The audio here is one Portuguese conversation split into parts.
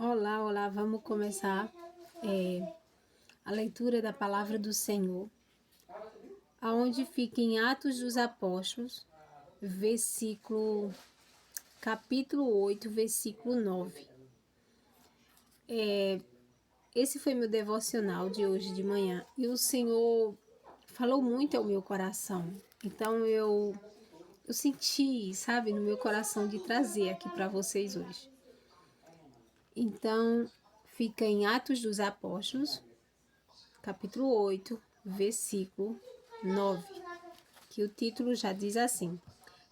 Olá, olá, vamos começar a leitura da palavra do Senhor, aonde fica em Atos dos Apóstolos, capítulo 8, versículo 9. Esse foi meu devocional de hoje de manhã e o Senhor falou muito ao meu coração. Então eu senti, sabe, no meu coração de trazer aqui para vocês hoje. Então, fica em Atos dos Apóstolos, capítulo 8, versículo 9, que o título já diz assim: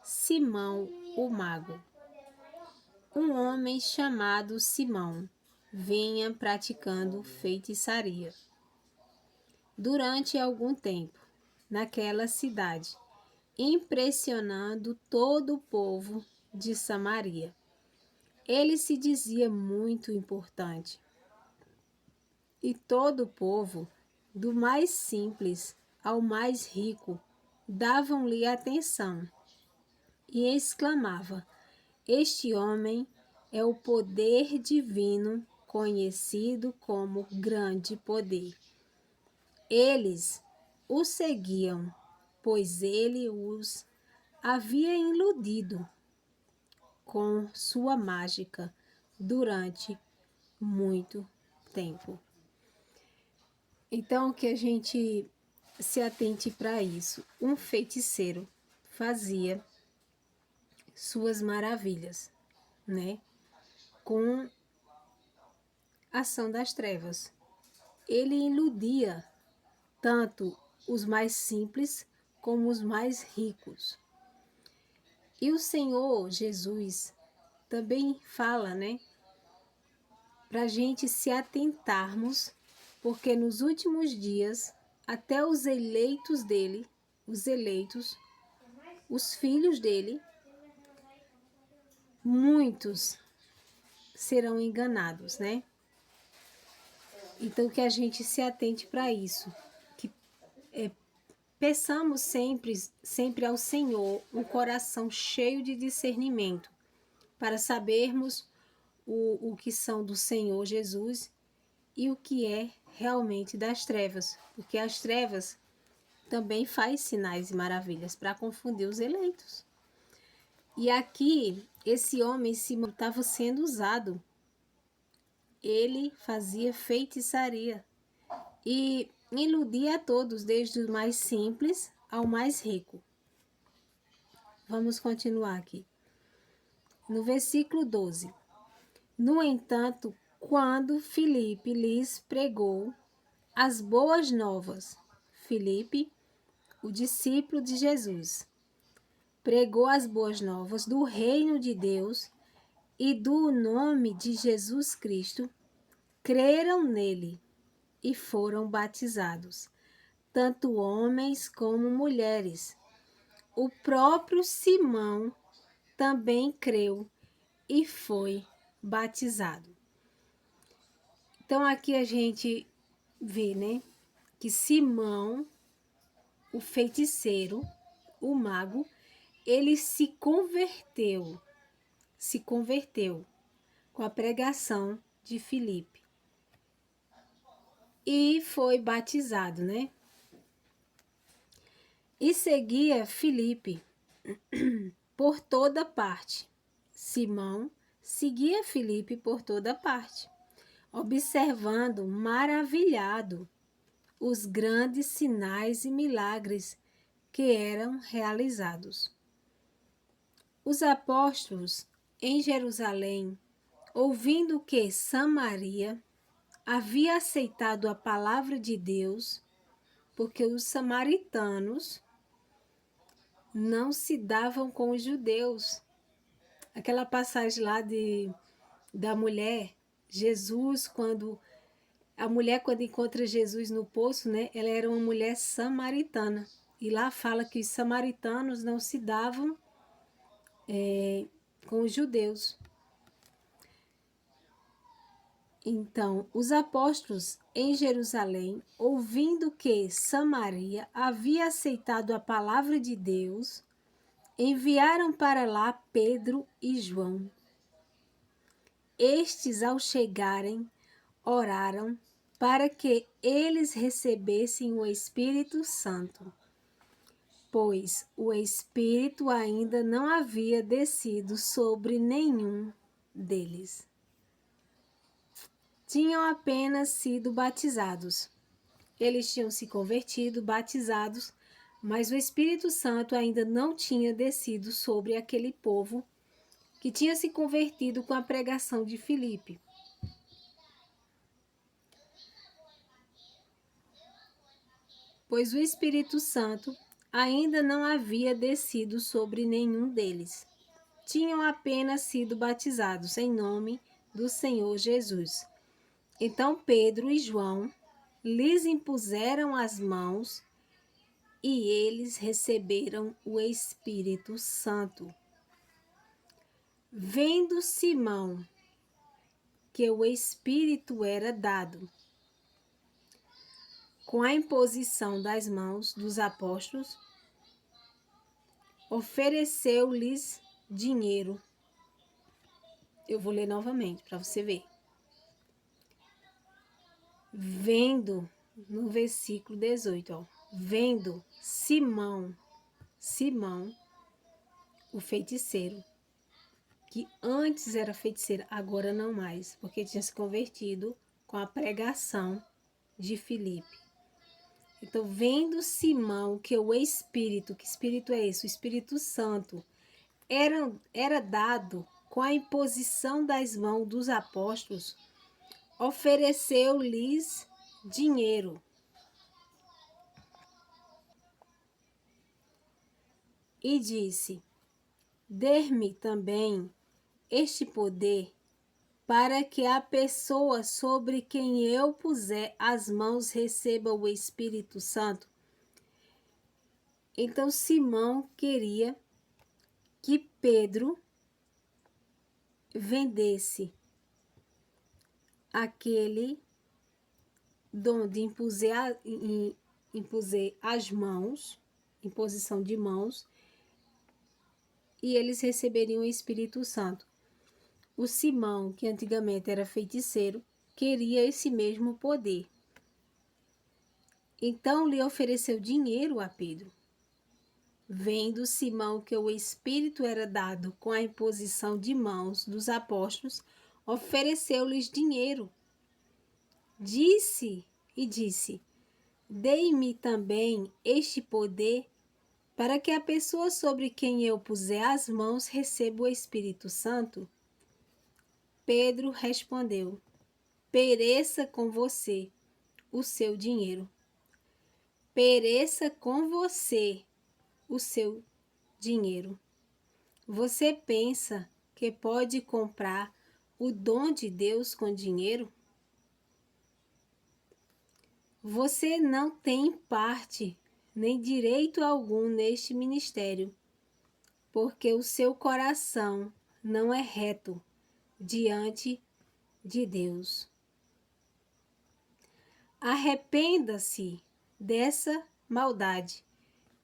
Simão o Mago. Um homem chamado Simão vinha praticando feitiçaria durante algum tempo naquela cidade, impressionando todo o povo de Samaria. Ele se dizia muito importante e todo o povo, do mais simples ao mais rico, davam-lhe atenção e exclamava: Este homem é o poder divino, conhecido como grande poder. Eles o seguiam, pois ele os havia iludido com sua mágica durante muito tempo. Então, que a gente se atente para isso. Um feiticeiro fazia suas maravilhas, né? Com a ação das trevas. Ele iludia tanto os mais simples como os mais ricos. E o Senhor Jesus também fala, né? Para a gente se atentarmos, porque nos últimos dias, até os eleitos dele, os filhos dele, muitos serão enganados, né? Então que a gente se atente para isso, que peçamos sempre ao Senhor um coração cheio de discernimento, para sabermos o que são do Senhor Jesus e o que é realmente das trevas, porque as trevas também faz sinais e maravilhas para confundir os eleitos. E aqui, esse homem estava sendo usado. Ele fazia feitiçaria e iludia a todos, desde o mais simples ao mais rico. Vamos continuar aqui. No versículo 12. No entanto, quando Filipe lhes pregou as boas novas, Filipe, o discípulo de Jesus, pregou as boas novas do reino de Deus e do nome de Jesus Cristo, creram nele e foram batizados, tanto homens como mulheres. O próprio Simão também creu e foi batizado. Então aqui a gente vê, né, que Simão, o feiticeiro, o mago, ele se converteu com a pregação de Filipe e foi batizado, né? E seguia Filipe por toda parte. Simão seguia Filipe por toda parte, observando maravilhado os grandes sinais e milagres que eram realizados. Os apóstolos em Jerusalém, ouvindo que Samaria havia aceitado a palavra de Deus, porque os samaritanos não se davam com os judeus. Aquela passagem lá da mulher, Jesus, quando encontra Jesus no poço, né? Ela era uma mulher samaritana. E lá fala que os samaritanos não se davam com os judeus. Então, os apóstolos em Jerusalém, ouvindo que Samaria havia aceitado a palavra de Deus, enviaram para lá Pedro e João. estes, ao chegarem, oraram para que eles recebessem o Espírito Santo, pois o Espírito ainda não havia descido sobre nenhum deles. Tinham apenas sido batizados. Eles tinham se convertido, batizados, mas o Espírito Santo ainda não tinha descido sobre aquele povo que tinha se convertido com a pregação de Filipe. Pois o Espírito Santo ainda não havia descido sobre nenhum deles. Tinham apenas sido batizados em nome do Senhor Jesus. Então Pedro e João lhes impuseram as mãos e eles receberam o Espírito Santo. Vendo Simão que o Espírito era dado com a imposição das mãos dos apóstolos, ofereceu-lhes dinheiro. Eu vou ler novamente para você ver. Vendo, no versículo 18, ó, vendo Simão, o feiticeiro, que antes era feiticeiro, agora não mais, porque tinha se convertido com a pregação de Filipe. Então, vendo Simão que o Espírito, que Espírito é esse? O Espírito Santo, era dado com a imposição das mãos dos apóstolos, ofereceu-lhes dinheiro. E disse: dê-me também este poder, para que a pessoa sobre quem eu puser as mãos receba o Espírito Santo. Então Simão queria que Pedro vendesse aquele dom de impuser as mãos, imposição de mãos, e eles receberiam o Espírito Santo. O Simão, que antigamente era feiticeiro, queria esse mesmo poder. Então lhe ofereceu dinheiro a Pedro. Vendo Simão que o Espírito era dado com a imposição de mãos dos apóstolos, ofereceu-lhes dinheiro. Disse: dei-me também este poder, para que a pessoa sobre quem eu puser as mãos receba o Espírito Santo. Pedro respondeu: pereça com você o seu dinheiro. Pereça com você o seu dinheiro. Você pensa que pode comprar o dom de Deus com dinheiro? Você não tem parte nem direito algum neste ministério, porque o seu coração não é reto diante de Deus. Arrependa-se dessa maldade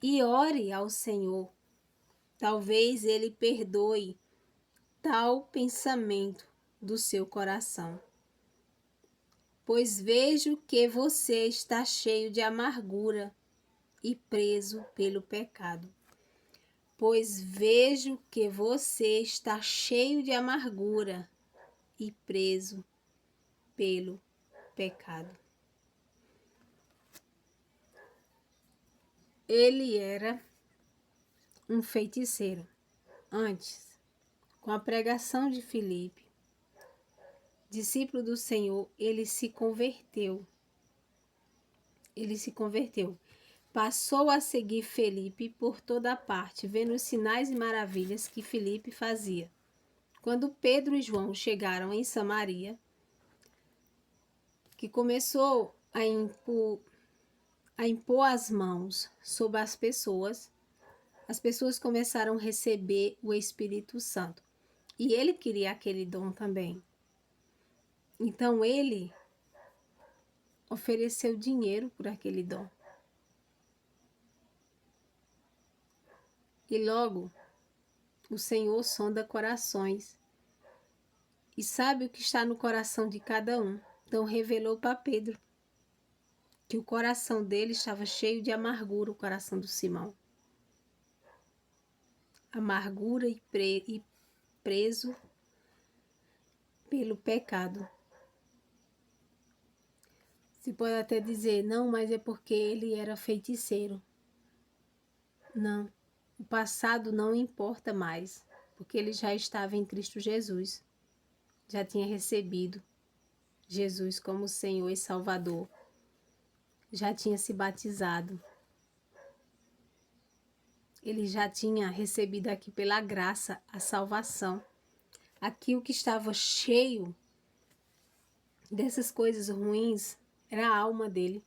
e ore ao Senhor. Talvez Ele perdoe tal pensamento do seu coração. Pois vejo que você está cheio de amargura e preso pelo pecado. Pois vejo que você está cheio de amargura e preso pelo pecado. Ele era um feiticeiro. Antes, com a pregação de Filipe, discípulo do Senhor, ele se converteu. Passou a seguir Filipe por toda parte, vendo os sinais e maravilhas que Filipe fazia. Quando Pedro e João chegaram em Samaria, que começou a impor as mãos sobre as pessoas começaram a receber o Espírito Santo. E ele queria aquele dom também. Então ele ofereceu dinheiro por aquele dom. E logo o Senhor sonda corações. e sabe o que está no coração de cada um. Então revelou para Pedro que o coração dele estava cheio de amargura, o coração do Simão. Amargura e preso pelo pecado. Se pode até dizer, não, mas é porque ele era feiticeiro. Não, o passado não importa mais, porque ele já estava em Cristo Jesus. Já tinha recebido Jesus como Senhor e Salvador. Já tinha se batizado. Ele já tinha recebido aqui pela graça a salvação. Aqui o que estava cheio dessas coisas ruins era a alma dele.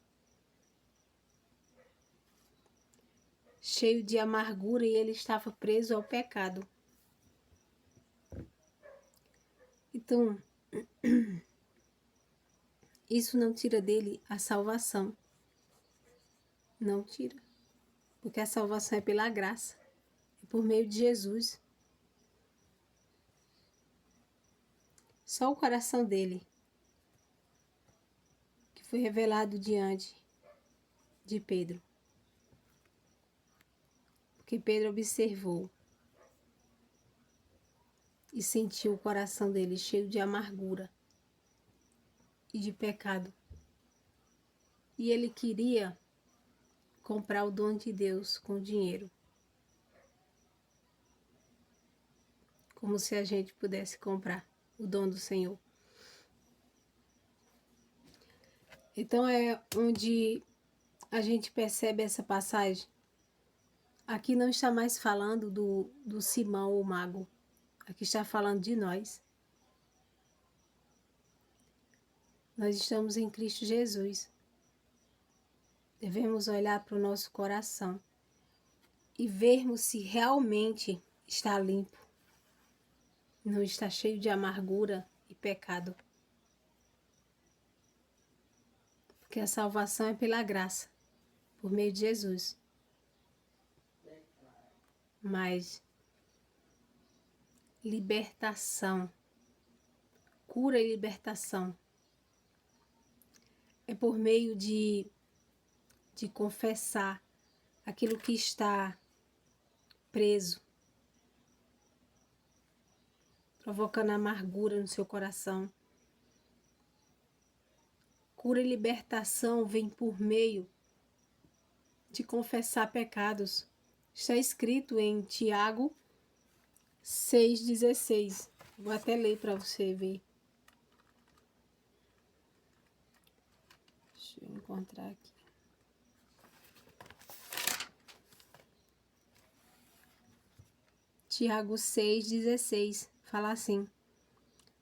Cheio de amargura, e ele estava preso ao pecado. Então, isso não tira dele a salvação. Não tira. Porque a salvação é pela graça. É por meio de Jesus. Só o coração dele, que foi revelado diante de Pedro. Porque Pedro observou e sentiu o coração dele cheio de amargura e de pecado. E ele queria comprar o dom de Deus com dinheiro. Como se a gente pudesse comprar o dom do Senhor. Então é onde a gente percebe essa passagem. Aqui não está mais falando do Simão, o mago. Aqui está falando de nós. Nós estamos em Cristo Jesus. Devemos olhar para o nosso coração e vermos se realmente está limpo, não está cheio de amargura e pecado. Porque a salvação é pela graça, por meio de Jesus. Mas libertação, cura e libertação é por meio de confessar aquilo que está preso, provocando amargura no seu coração. Cura e libertação vem por meio de confessar pecados. Está escrito em Tiago 6,16. Vou até ler para você ver. Deixa eu encontrar aqui. Tiago 6,16 fala assim: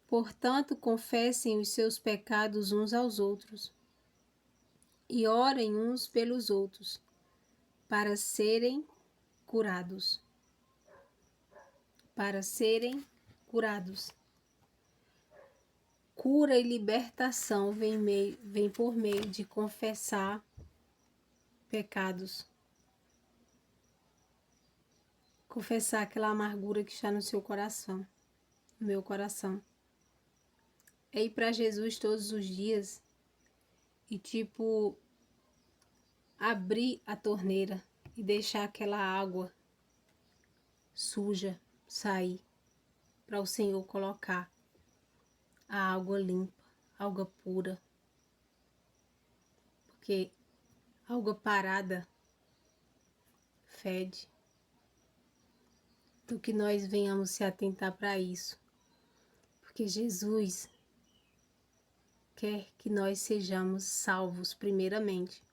portanto, confessem os seus pecados uns aos outros e orem uns pelos outros para serem curados. Para serem curados. Cura e libertação vem por meio de confessar pecados. Confessar aquela amargura que está no seu coração, no meu coração. É ir para Jesus todos os dias e abrir a torneira e deixar aquela água suja sair para o Senhor colocar a água limpa, água pura. Porque água parada fede. Então que nós venhamos se atentar para isso. Porque Jesus quer que nós sejamos salvos primeiramente,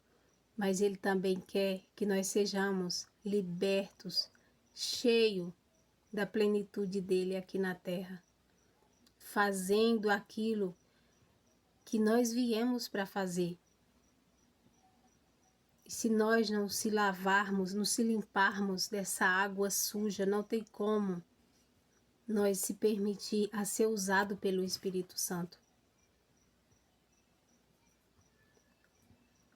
mas Ele também quer que nós sejamos libertos, cheios da plenitude dEle aqui na terra, fazendo aquilo que nós viemos para fazer. E se nós não se lavarmos, não se limparmos dessa água suja, não tem como nós se permitir a ser usado pelo Espírito Santo.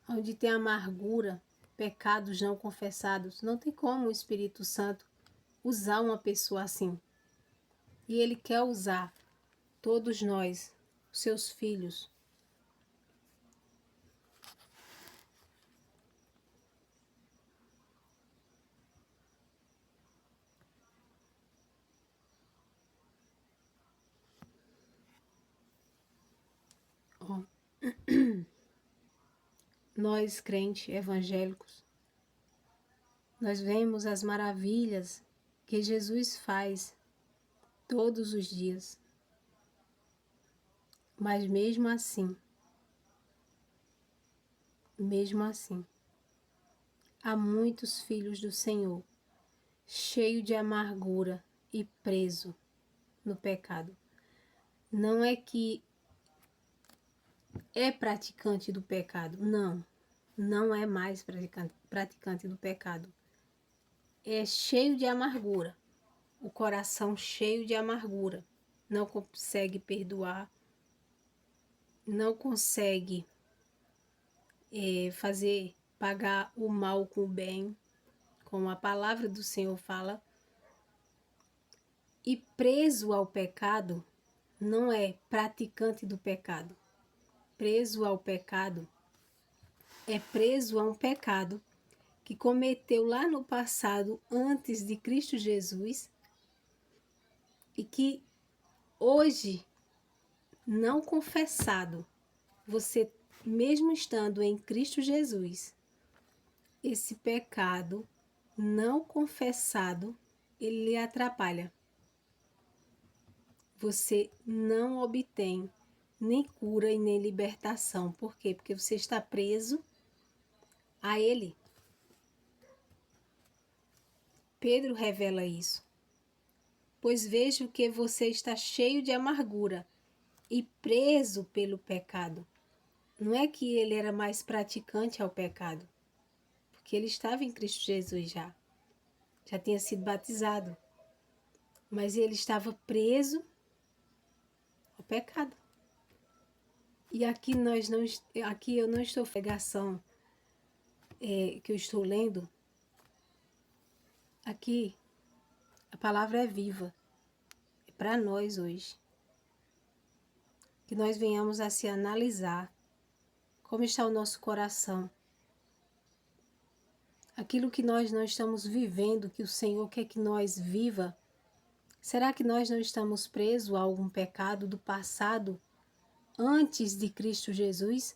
Onde tem amargura, pecados não confessados, não tem como o Espírito Santo usar uma pessoa assim. E Ele quer usar todos nós, seus filhos. Ó, nós, crentes evangélicos, nós vemos as maravilhas que Jesus faz todos os dias. Mas mesmo assim, há muitos filhos do Senhor, cheios de amargura e preso no pecado. Não é que é praticante do pecado, não é mais praticante do pecado. É cheio de amargura, o coração cheio de amargura, não consegue perdoar, não consegue pagar o mal com o bem, como a palavra do Senhor fala. E preso ao pecado não é praticante do pecado. Preso ao pecado é preso a um pecado que cometeu lá no passado, antes de Cristo Jesus, e que hoje, não confessado, você mesmo estando em Cristo Jesus, esse pecado não confessado, ele lhe atrapalha. Você não obtém nem cura e nem libertação. Por quê? Porque você está preso a ele. Pedro revela isso. Pois vejo que você está cheio de amargura e preso pelo pecado. Não é que ele era mais praticante ao pecado, porque ele estava em Cristo Jesus já tinha sido batizado, mas ele estava preso ao pecado. E aqui eu não estou pregação que eu estou lendo. Aqui a palavra é viva, é para nós hoje. Que nós venhamos a se analisar como está o nosso coração. Aquilo que nós não estamos vivendo, que o Senhor quer que nós viva, será que nós não estamos presos a algum pecado do passado, antes de Cristo Jesus,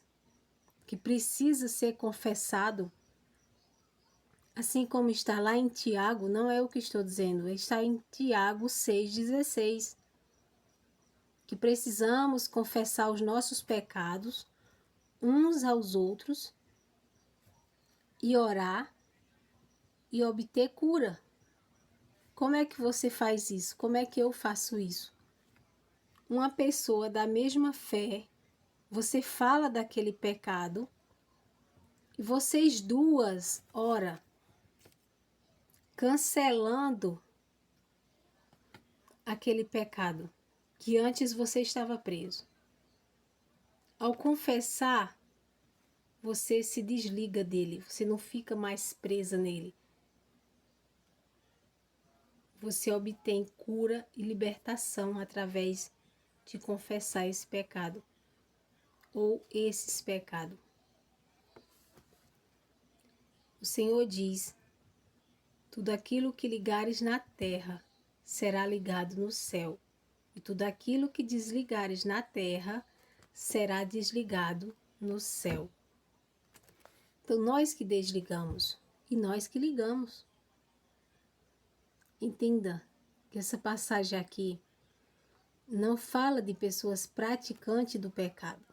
que precisa ser confessado? Assim como está lá em Tiago, não é o que estou dizendo, está em Tiago 6,16, que precisamos confessar os nossos pecados uns aos outros e orar e obter cura. Como é que você faz isso? Como é que eu faço isso? Uma pessoa da mesma fé, você fala daquele pecado e vocês duas oram, cancelando aquele pecado que antes você estava preso. Ao confessar, você se desliga dele, você não fica mais presa nele. Você obtém cura e libertação através de confessar esse pecado ou esses pecados. O Senhor diz: tudo aquilo que ligares na terra será ligado no céu, e tudo aquilo que desligares na terra será desligado no céu. Então nós que desligamos e nós que ligamos. Entenda que essa passagem aqui não fala de pessoas praticantes do pecado,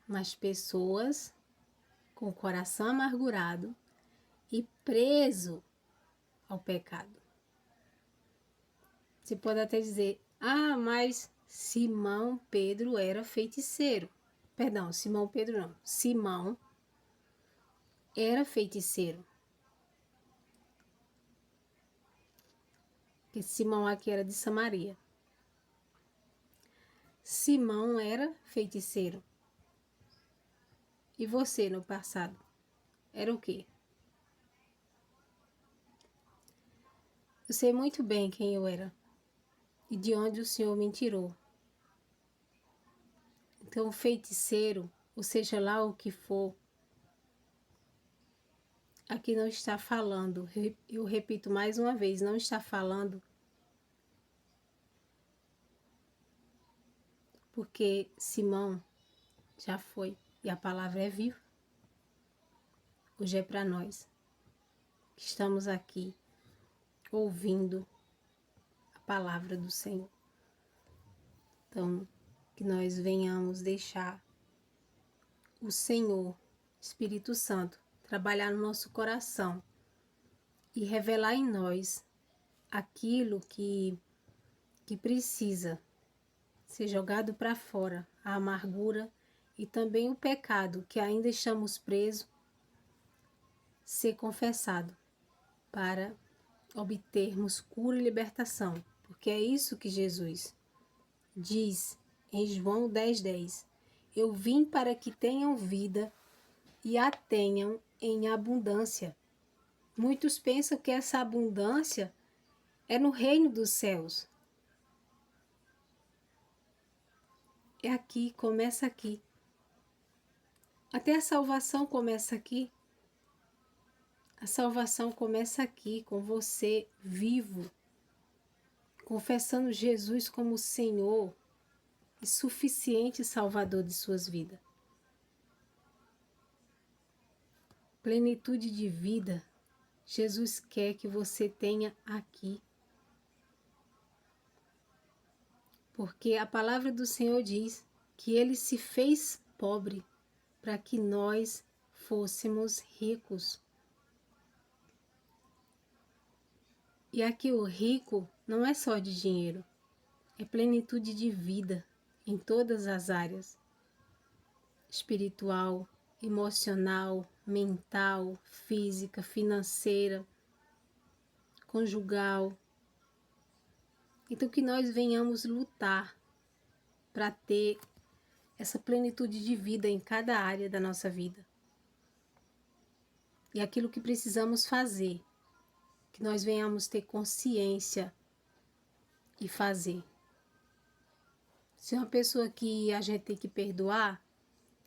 mas pessoas com o coração amargurado e preso ao pecado. Você pode até dizer: ah, mas Simão Pedro era feiticeiro. Perdão, Simão Pedro não. Simão era feiticeiro. Porque Simão aqui era de Samaria. Simão era feiticeiro. E você no passado? Era o quê? Eu sei muito bem quem eu era e de onde o Senhor me tirou. Então, o feiticeiro, ou seja lá o que for, aqui não está falando, eu repito mais uma vez, não está falando porque Simão já foi e a palavra é viva. Hoje é para nós que estamos aqui ouvindo a palavra do Senhor. Então, que nós venhamos deixar o Senhor, Espírito Santo, trabalhar no nosso coração e revelar em nós aquilo que precisa ser jogado para fora, a amargura e também o pecado que ainda estamos presos, ser confessado para obtermos cura e libertação, porque é isso que Jesus diz em João 10:10. Eu vim para que tenham vida e a tenham em abundância. Muitos pensam que essa abundância é no reino dos céus. É aqui, começa aqui. Até a salvação começa aqui. A salvação começa aqui, com você vivo, confessando Jesus como Senhor e suficiente Salvador de suas vidas. Plenitude de vida, Jesus quer que você tenha aqui. Porque a palavra do Senhor diz que Ele se fez pobre para que nós fôssemos ricos. E aqui o rico não é só de dinheiro, é plenitude de vida em todas as áreas. Espiritual, emocional, mental, física, financeira, conjugal. Então que nós venhamos lutar para ter essa plenitude de vida em cada área da nossa vida. E aquilo que precisamos fazer, que nós venhamos ter consciência e fazer. Se é uma pessoa que a gente tem que perdoar,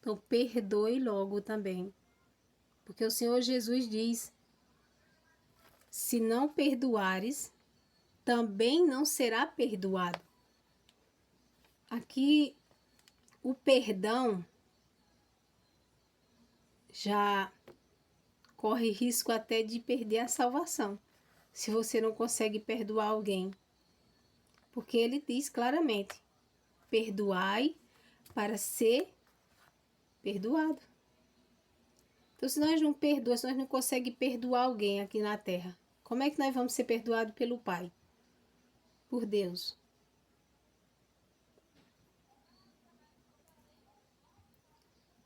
então perdoe logo também. Porque o Senhor Jesus diz, se não perdoares, também não será perdoado. Aqui o perdão já corre risco até de perder a salvação, se você não consegue perdoar alguém. Porque ele diz claramente, perdoai para ser perdoado. Então, se nós não perdoamos, se nós não conseguimos perdoar alguém aqui na terra, como é que nós vamos ser perdoados pelo Pai? Por Deus.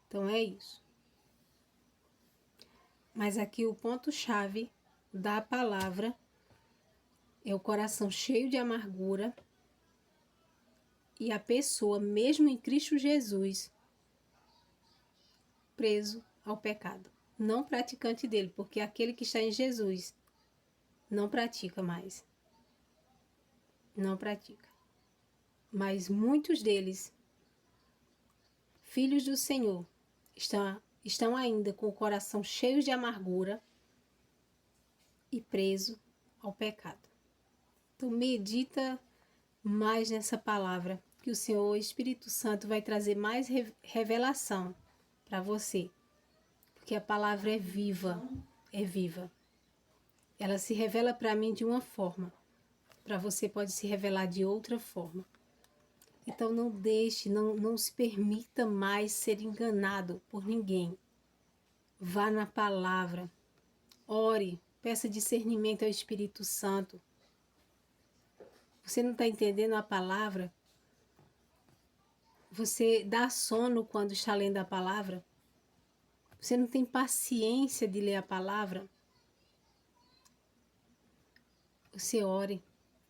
Então é isso. Mas aqui o ponto-chave da palavra é o coração cheio de amargura e a pessoa, mesmo em Cristo Jesus, preso ao pecado. Não praticante dele, porque aquele que está em Jesus não pratica mais. Não pratica. Mas muitos deles, filhos do Senhor, estão ainda com o coração cheio de amargura e preso ao pecado. Então medita mais nessa palavra, que o Senhor, o Espírito Santo, vai trazer mais revelação para você. Porque a palavra é viva, é viva. Ela se revela para mim de uma forma, para você pode se revelar de outra forma. Então não deixe, não se permita mais ser enganado por ninguém. Vá na palavra, ore, peça discernimento ao Espírito Santo. Você não está entendendo a palavra? Você dá sono quando está lendo a palavra? Você não tem paciência de ler a palavra? Você ore,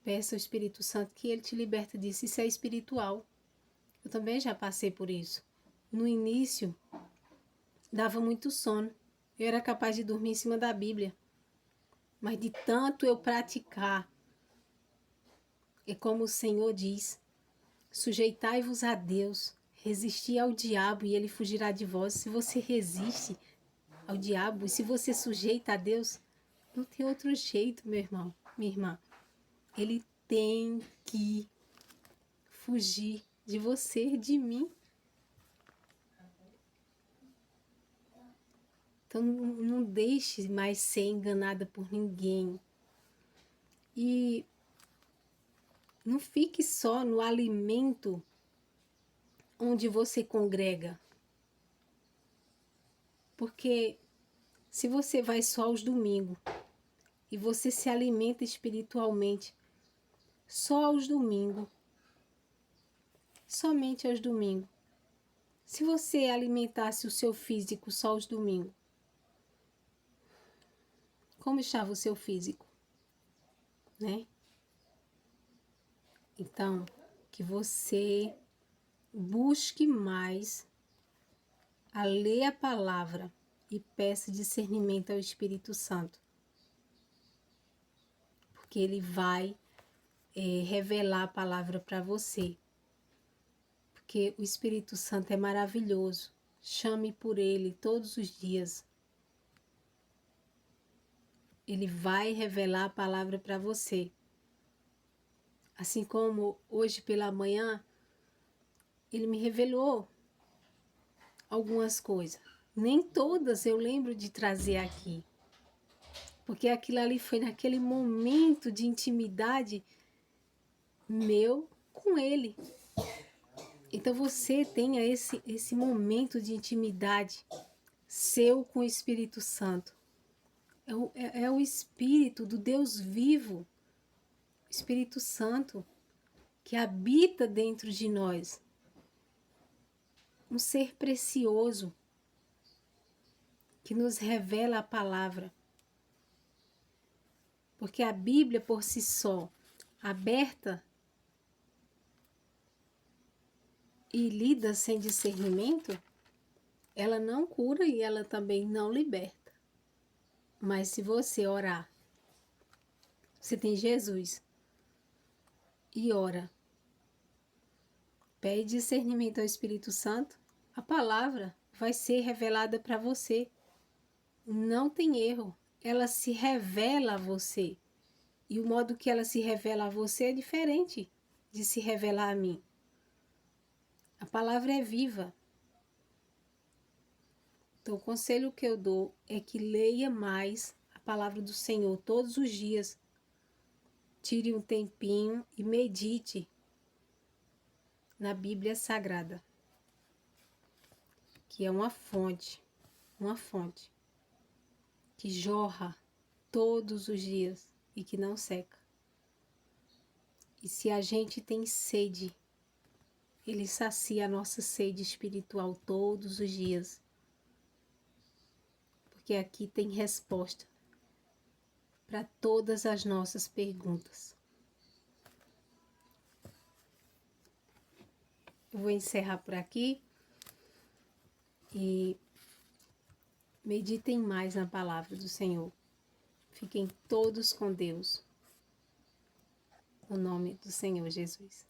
peça ao Espírito Santo que Ele te liberta disso. Isso é espiritual. Eu também já passei por isso. No início, dava muito sono. Eu era capaz de dormir em cima da Bíblia. Mas de tanto eu praticar, é como o Senhor diz, sujeitai-vos a Deus, resistir ao diabo e ele fugirá de vós. Se você resiste ao diabo e se você sujeita a Deus, não tem outro jeito, meu irmão, minha irmã. Ele tem que fugir de você, de mim. Então não deixe mais ser enganada por ninguém. E não fique só no alimento onde você congrega. Porque se você vai só aos domingos e você se alimenta espiritualmente só aos domingos, somente aos domingos. Se você alimentasse o seu físico só aos domingos, como estava o seu físico, né? Então, que você busque mais a ler a palavra e peça discernimento ao Espírito Santo, porque ele vai revelar a palavra para você, porque o Espírito Santo é maravilhoso. Chame por ele todos os dias. Ele vai revelar a palavra para você. Assim como hoje pela manhã, ele me revelou algumas coisas. Nem todas eu lembro de trazer aqui, porque aquilo ali foi naquele momento de intimidade meu com ele. Então você tenha esse momento de intimidade seu com o Espírito Santo. É o Espírito do Deus vivo, o Espírito Santo, que habita dentro de nós. Um ser precioso, que nos revela a palavra. Porque a Bíblia por si só, aberta e lida sem discernimento, ela não cura e ela também não liberta. Mas se você orar, você tem Jesus e ora, pede discernimento ao Espírito Santo, a palavra vai ser revelada para você. Não tem erro, ela se revela a você. E o modo que ela se revela a você é diferente de se revelar a mim. A palavra é viva. Então, o conselho que eu dou é que leia mais a palavra do Senhor todos os dias. Tire um tempinho e medite na Bíblia Sagrada, que é uma fonte que jorra todos os dias e que não seca. E se a gente tem sede, ele sacia a nossa sede espiritual todos os dias. Porque aqui tem resposta para todas as nossas perguntas. Eu vou encerrar por aqui e meditem mais na palavra do Senhor. Fiquem todos com Deus. No nome do Senhor Jesus.